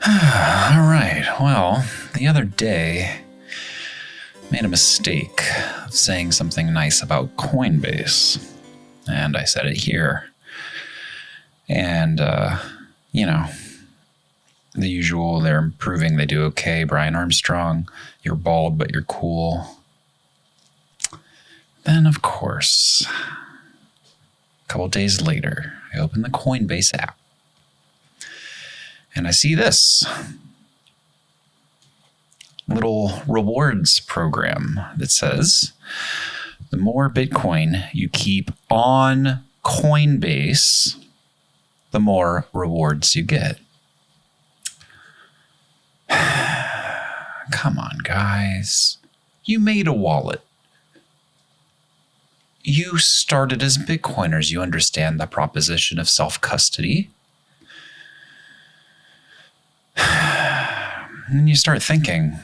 All right. Well, the other day, made a mistake of saying something nice about Coinbase, and I said it here. And, the usual, they're improving, they do okay. Brian Armstrong, you're bald, but you're cool. Then, of course, a couple days later, I open the Coinbase app, and I see this little rewards program that says, the more Bitcoin you keep on Coinbase, the more rewards you get. Come on, guys. You made a wallet. You started as Bitcoiners. You understand the proposition of self-custody. And you start thinking,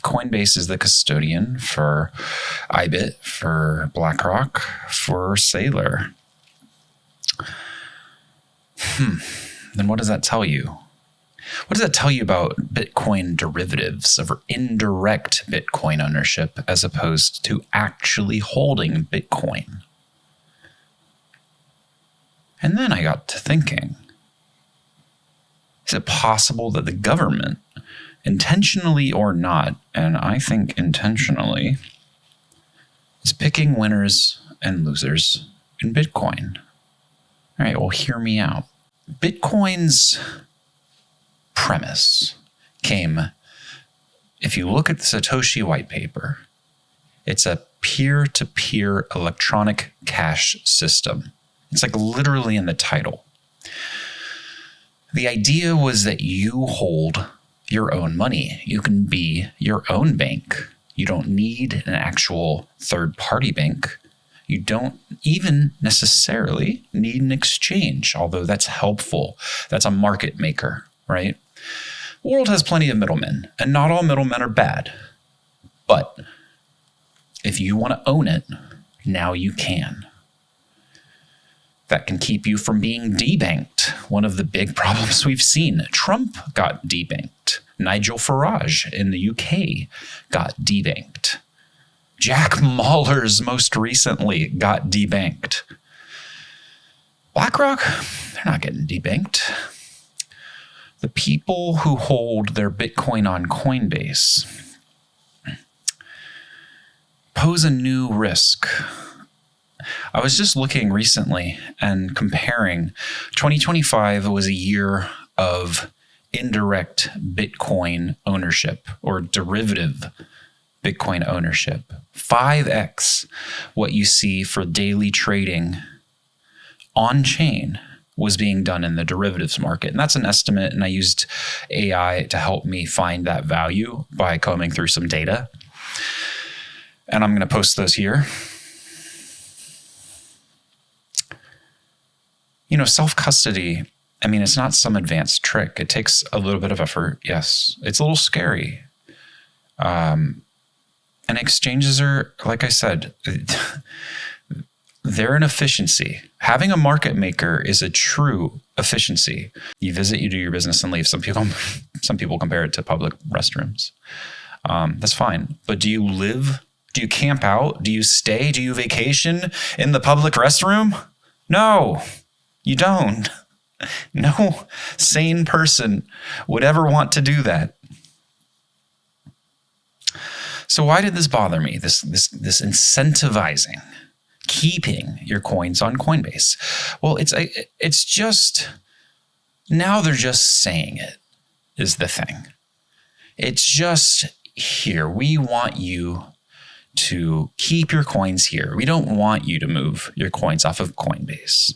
Coinbase is the custodian for IBIT, for BlackRock, for Sailor. Then what does that tell you? What does that tell you about Bitcoin derivatives or indirect Bitcoin ownership as opposed to actually holding Bitcoin? And then I got to thinking, is it possible that the government, intentionally or not, and I think intentionally, is picking winners and losers in Bitcoin? All right, well, hear me out. Bitcoin's premise came, if you look at the Satoshi white paper, it's a peer-to-peer electronic cash system. It's like literally in the title. The idea was that you hold your own money. You can be your own bank. You don't need an actual third-party bank. You don't even necessarily need an exchange, although that's helpful. That's a market maker, right? The world has plenty of middlemen, and not all middlemen are bad. But if you want to own it, now you can. That can keep you from being debanked. One of the big problems we've seen. Trump got debanked. Nigel Farage in the UK got debanked. Jack Mallers most recently got debanked. BlackRock, they're not getting debanked. The people who hold their Bitcoin on Coinbase pose a new risk. I was just looking recently and comparing. 2025 was a year of indirect Bitcoin ownership or derivative Bitcoin ownership. 5x what you see for daily trading on chain was being done in the derivatives market. And that's an estimate, and I used AI to help me find that value by combing through some data. And I'm going to post those here. You know, self-custody, I mean, it's not some advanced trick. It takes a little bit of effort. Yes, it's a little scary. And exchanges are, like I said, they're an efficiency. Having a market maker is a true efficiency. You visit, you do your business, and leave. Some people compare it to public restrooms. That's fine. But do you live? Do you camp out? Do you stay? Do you vacation in the public restroom? No, you don't. No sane person would ever want to do that. So why did this bother me? This incentivizing, keeping your coins on Coinbase. Well, it's just, now they're just saying it is the thing. It's just here. We want you to keep your coins here. We don't want you to move your coins off of Coinbase.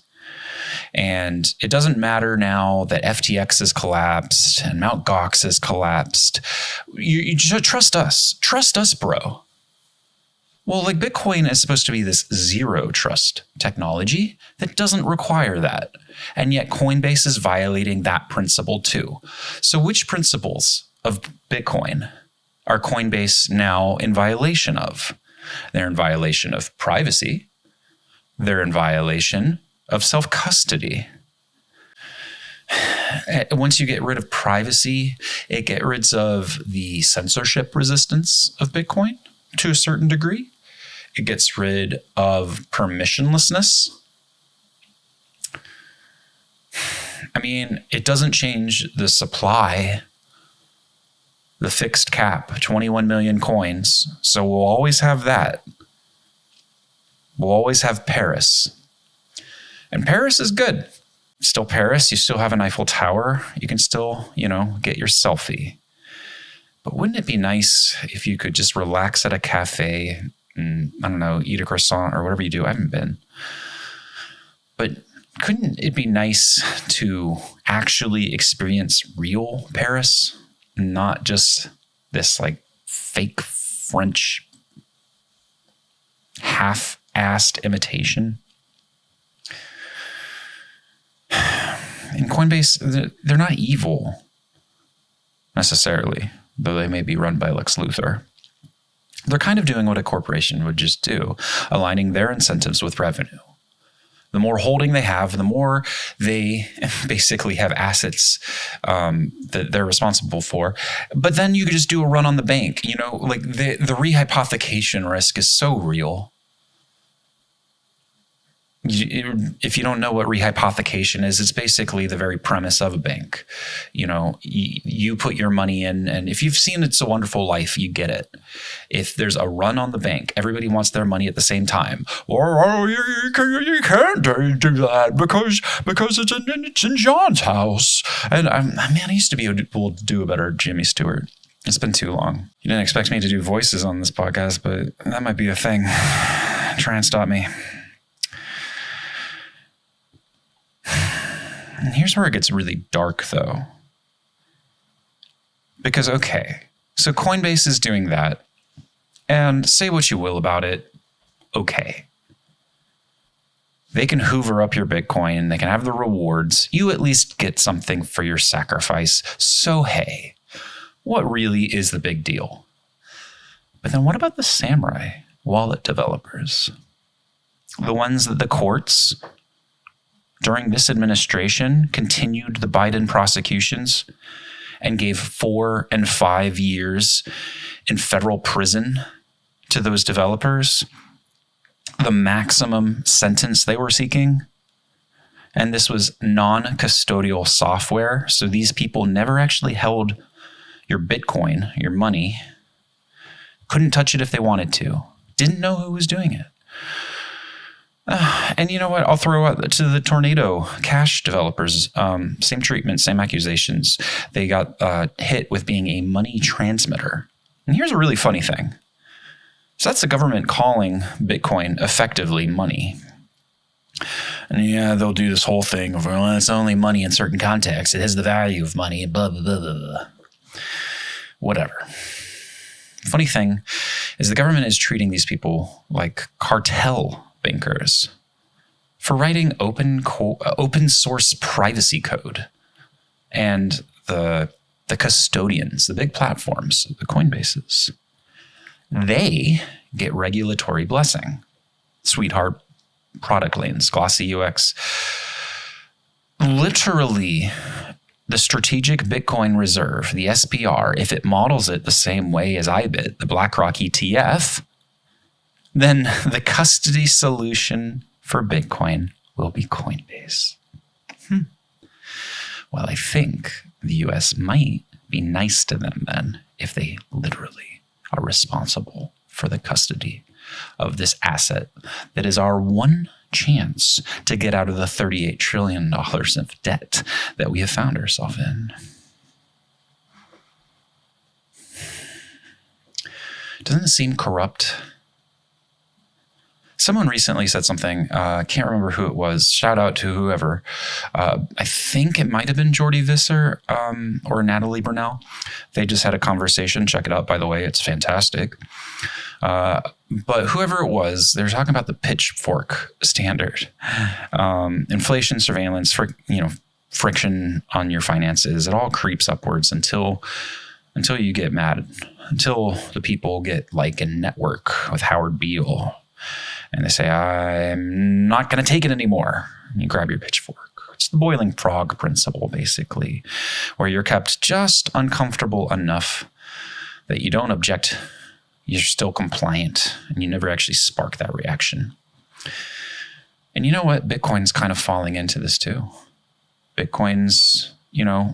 And it doesn't matter now that FTX has collapsed and Mt. Gox has collapsed. You should trust us. Trust us, bro. Well, like, Bitcoin is supposed to be this zero trust technology that doesn't require that. And yet Coinbase is violating that principle too. So which principles of Bitcoin are Coinbase now in violation of? They're in violation of privacy. They're in violation of self-custody. Once you get rid of privacy, it gets rid of the censorship resistance of Bitcoin to a certain degree. It gets rid of permissionlessness. I mean, it doesn't change the supply, the fixed cap, 21 million coins. So we'll always have that. We'll always have Paris. And Paris is good. Still Paris, you still have an Eiffel Tower. You can still, get your selfie. But wouldn't it be nice if you could just relax at a cafe and, I don't know, eat a croissant or whatever you do? I haven't been. But couldn't it be nice to actually experience real Paris, not just this like fake French half-assed imitation? In Coinbase, they're not evil necessarily, though they may be run by Lex Luthor. They're kind of doing what a corporation would just do, aligning their incentives with revenue. The more holding they have, the more they basically have assets that they're responsible for. But then you could just do a run on the bank. Like the rehypothecation risk is so real. If you don't know what rehypothecation is, it's basically the very premise of a bank. You put your money in, and if you've seen It's a Wonderful Life, you get it. If there's a run on the bank, everybody wants their money at the same time. Or you can't do that because it's in John's house. And I used to be able to do a better Jimmy Stewart. It's been too long. You didn't expect me to do voices on this podcast, but that might be a thing. Try and stop me. And here's where it gets really dark, though. Because, okay, so Coinbase is doing that. And say what you will about it, okay. They can hoover up your Bitcoin. They can have the rewards. You at least get something for your sacrifice. So, hey, what really is the big deal? But then what about the Samourai wallet developers? The ones that the courts during this administration continued the Biden prosecutions and gave 4 and 5 years in federal prison to those developers, the maximum sentence they were seeking. And this was non-custodial software. So these people never actually held your Bitcoin, your money, couldn't touch it if they wanted to, didn't know who was doing it. And you know what? I'll throw out to the Tornado Cash developers. Same treatment, same accusations. They got hit with being a money transmitter. And here's a really funny thing. So that's the government calling Bitcoin effectively money. And yeah, they'll do this whole thing of, well, it's only money in certain contexts. It has the value of money, blah, blah, blah, blah, blah. Whatever. Funny thing is the government is treating these people like cartel bankers for writing open source privacy code. And the custodians, the big platforms, the Coinbases, they get regulatory blessing. Sweetheart product lanes, glossy UX. Literally, the Strategic Bitcoin Reserve, the SPR, if it models it the same way as IBIT, the BlackRock ETF, then the custody solution for Bitcoin will be Coinbase. Well, I think the US might be nice to them then if they literally are responsible for the custody of this asset that is our one chance to get out of the $38 trillion of debt that we have found ourselves in. Doesn't it seem corrupt? Someone recently said something, can't remember who it was, shout out to whoever. I think it might have been Jordy Visser or Natalie Brunell. They just had a conversation. Check it out, by the way. It's fantastic. But whoever it was, they were talking about the pitchfork standard. Inflation, surveillance, friction on your finances. It all creeps upwards until you get mad, until the people get like a network with Howard Beale. And they say, I'm not going to take it anymore. And you grab your pitchfork. It's It's the boiling frog principle, basically, where you're kept just uncomfortable enough that you don't object. You're still compliant, and you never actually spark that reaction. And you know what? Bitcoin's kind of falling into this too. Bitcoin's,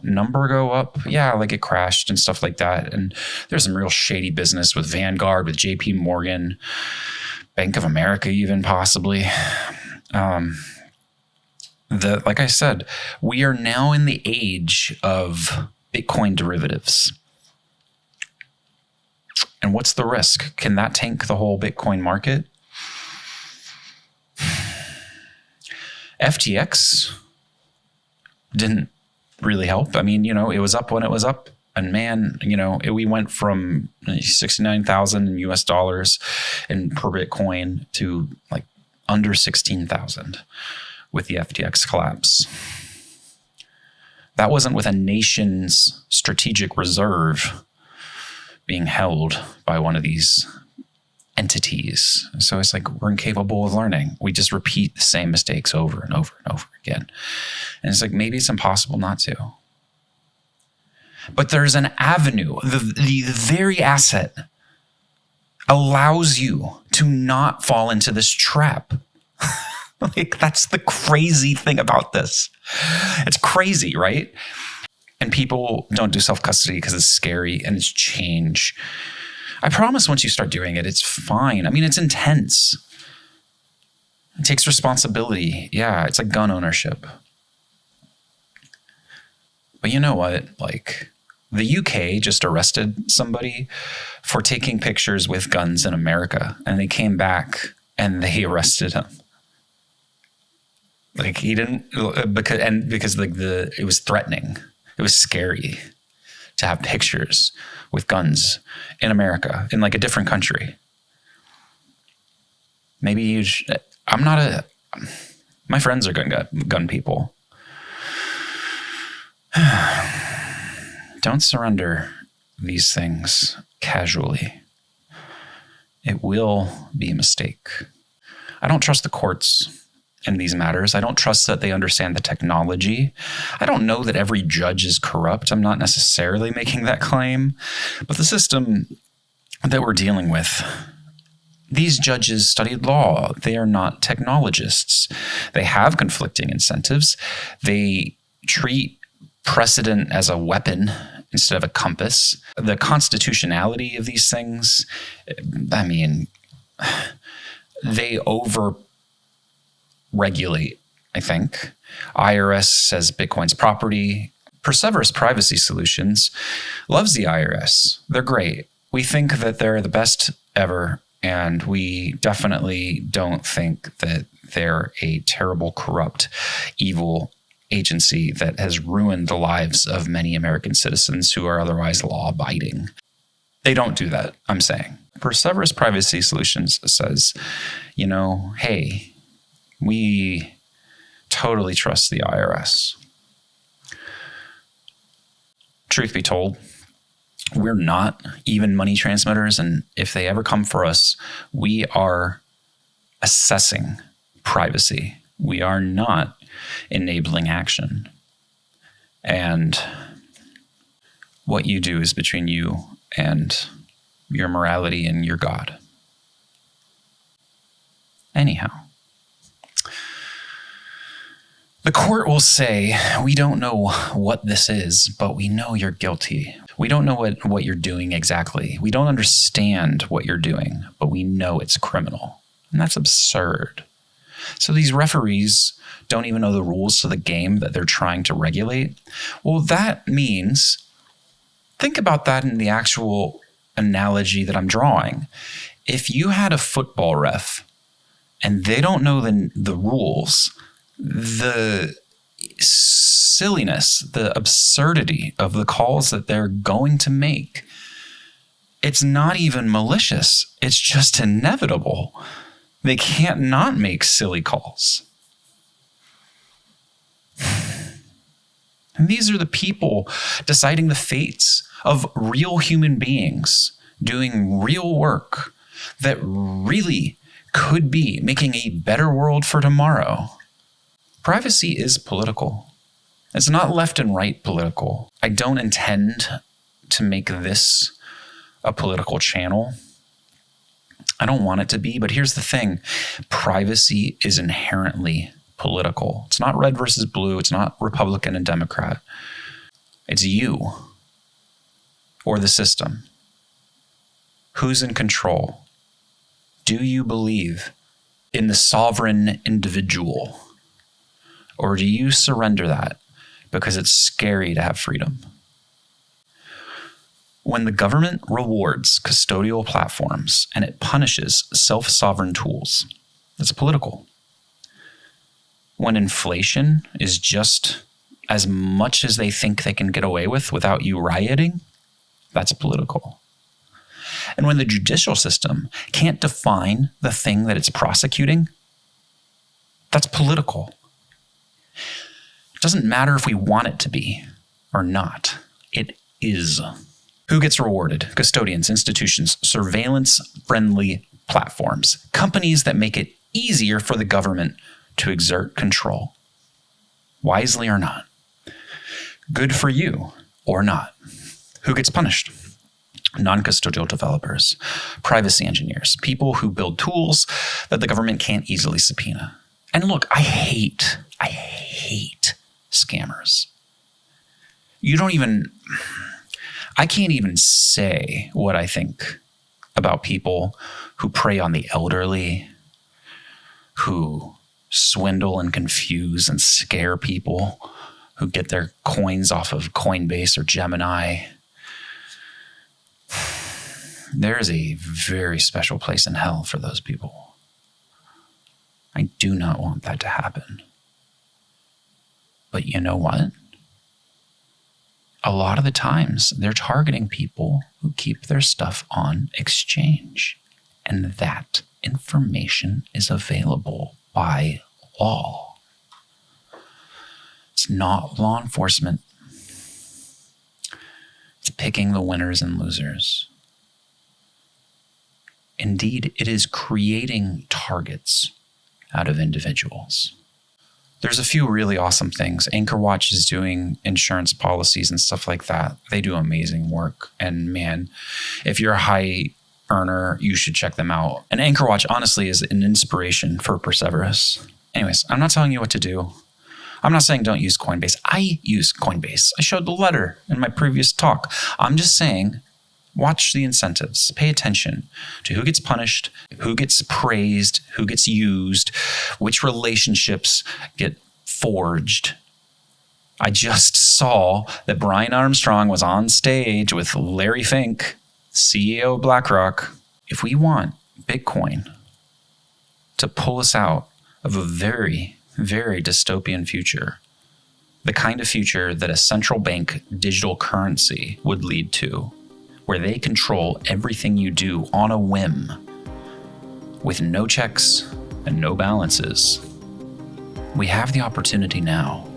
number go up. Yeah, like it crashed and stuff like that. And there's some real shady business with Vanguard, with JP Morgan, Bank of America, even possibly. Like I said, we are now in the age of Bitcoin derivatives. And what's the risk? Can that tank the whole Bitcoin market? FTX didn't really help. I mean, it was up when it was up. And man, we went from 69,000 in US dollars and per Bitcoin to like under 16,000 with the FTX collapse. That wasn't with a nation's strategic reserve being held by one of these entities. So it's like we're incapable of learning. We just repeat the same mistakes over and over and over again. And it's like maybe it's impossible not to. But there's an avenue. The very asset allows you to not fall into this trap. Like, that's the crazy thing about this. It's crazy, right? And people don't do self-custody because it's scary and it's change. I promise once you start doing it, it's fine. I mean, it's intense. It takes responsibility. Yeah, it's like gun ownership. But you know what? Like, the UK just arrested somebody for taking pictures with guns in America, and they came back and they arrested him. Like, he didn't, because like it was threatening. It was scary to have pictures with guns in America, in like a different country. Maybe my friends are gun people. Don't surrender these things casually. It will be a mistake. I don't trust the courts in these matters. I don't trust that they understand the technology. I don't know that every judge is corrupt. I'm not necessarily making that claim. But the system that we're dealing with, these judges studied law. They are not technologists. They have conflicting incentives. They treat precedent as a weapon instead of a compass. The constitutionality of these things, I mean, they over-regulate, I think. IRS says Bitcoin's property. Perseverance Privacy Solutions loves the IRS. They're great. We think that they're the best ever, and we definitely don't think that they're a terrible, corrupt, evil agency that has ruined the lives of many American citizens who are otherwise law-abiding. They don't do that, I'm saying. Perseverance Privacy Solutions says, hey, we totally trust the IRS. Truth be told, we're not even money transmitters, and if they ever come for us, we are assessing privacy. We are not enabling action. And what you do is between you and your morality and your God. Anyhow, the court will say, we don't know what this is, but we know you're guilty. We don't know what you're doing exactly. We don't understand what you're doing, but we know it's criminal. And that's absurd. So these referees don't even know the rules to the game that they're trying to regulate. Well, that means, think about that in the actual analogy that I'm drawing. If you had a football ref and they don't know the rules, the silliness, the absurdity of the calls that they're going to make, it's not even malicious. It's just inevitable. They can't not make silly calls. And these are the people deciding the fates of real human beings doing real work that really could be making a better world for tomorrow. Privacy is political. It's not left and right political. I don't intend to make this a political channel. I don't want it to be, but here's the thing. Privacy is inherently political. It's not red versus blue. It's not Republican and Democrat. It's you or the system. Who's in control? Do you believe in the sovereign individual? Or do you surrender that because it's scary to have freedom? When the government rewards custodial platforms and it punishes self-sovereign tools, that's political. When inflation is just as much as they think they can get away with without you rioting, that's political. And when the judicial system can't define the thing that it's prosecuting, that's political. It doesn't matter if we want it to be or not. It is. Who gets rewarded? Custodians, institutions, surveillance-friendly platforms, companies that make it easier for the government to exert control, wisely or not. Good for you or not. Who gets punished? Non-custodial developers, privacy engineers, people who build tools that the government can't easily subpoena. And look, I hate scammers. I can't even say what I think about people who prey on the elderly, who swindle and confuse and scare people, who get their coins off of Coinbase or Gemini. There is a very special place in hell for those people. I do not want that to happen. But you know what? A lot of the times they're targeting people who keep their stuff on exchange. And that information is available by law. It's not law enforcement. It's picking the winners and losers. Indeed, it is creating targets out of individuals. There's a few really awesome things. AnchorWatch is doing insurance policies and stuff like that. They do amazing work. And man, if you're a high earner, you should check them out. And AnchorWatch, honestly, is an inspiration for Perseverus. Anyways, I'm not telling you what to do. I'm not saying don't use Coinbase. I use Coinbase. I showed the letter in my previous talk. I'm just saying, watch the incentives. Pay attention to who gets punished, who gets praised, who gets used, which relationships get forged. I just saw that Brian Armstrong was on stage with Larry Fink, CEO of BlackRock. If we want Bitcoin to pull us out of a very, very dystopian future, the kind of future that a central bank digital currency would lead to, where they control everything you do on a whim with no checks and no balances. We have the opportunity now.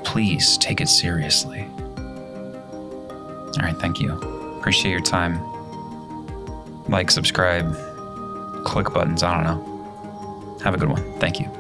Please take it seriously. All right, thank you. Appreciate your time. Like, subscribe, click buttons, I don't know. Have a good one. Thank you.